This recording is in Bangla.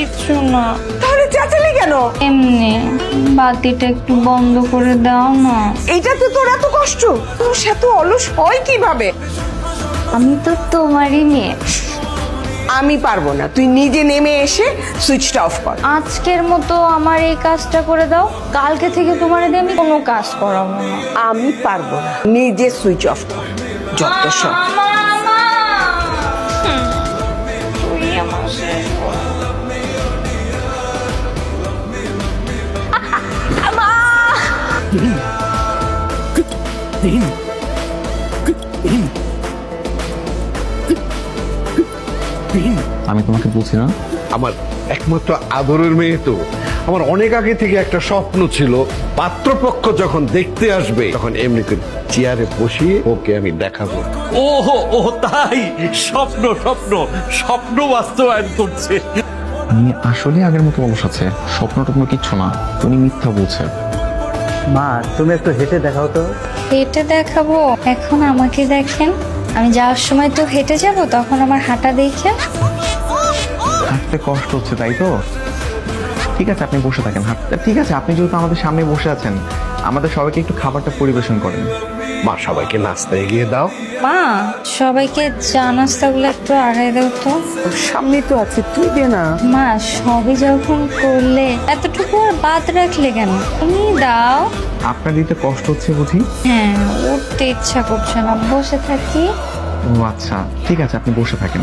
কিছু না। তাহলে চেঁচালি কেন? এমনি বাতিটা একটু বন্ধ করে দাও না। এইটাতে তোর এত কষ্ট? তোর এত অলস হয় কিভাবে? আমি তো তোমারই মেয়ে। আমি পারবো না, তুই নিজে নেমে এসে সুইচটা অফ কর। আজকের মতো আমার এই কাজটা করে দাও, কালকে থেকে তোমার দিয়ে আমি কোনো কাজ করাবো না। আমি পারবো না, নিজে সুইচ অফ কর। যত সব তুই আমার শেষ কর। আমি তোমাকে বলছি না, আমার একমাত্র আদরের মেয়ে তো। আমার অনেক আগে থেকে একটা স্বপ্ন ছিল, পাত্রপক্ষ যখন দেখতে আসবে তখন এমনি করে চেয়ারে বসিয়ে ওকে আমি দেখাবো। ওহো ও তাই, স্বপ্ন স্বপ্ন স্বপ্ন বাস্তবায়ন করছে। উনি আসলে আগের মতো অলস আছে, স্বপ্ন টপ্ন কিচ্ছু না, উনি মিথ্যা বলছে। মা তুমি একটু হেঁটে দেখাও তো। হেঁটে দেখাবো? এখন আমাকে দেখেন, আমি যাওয়ার সময় তো হেঁটে যাব, তখন আমার হাঁটা দেখে। হাঁটতে কষ্ট হচ্ছে তাই তো? ঠিক আছে আপনি বসে থাকেন, হাঁটতে ঠিক আছে। আপনি যেহেতু আমাদের সামনে বসে আছেন, আমাদের সবাইকে একটু খাবারটা পরিবেশন করেন। মা সবাইকে নাস্তা এগিয়ে দাও। মা, সবাইকে চা নাস্তাগুলো একটু আগায় দাও তো। তোর সামনে তো আছে, তুই দে না। মা, সবই যখন করলে এতটুকু আর বাদ রাখলে কেন? তুমি দাও। আপনার দিতে কষ্ট হচ্ছে বুঝি? হ্যাঁ, উঠতে ইচ্ছা করছে না, বসে থাকি। ও আচ্ছা, ঠিক আছে আপনি বসে থাকেন।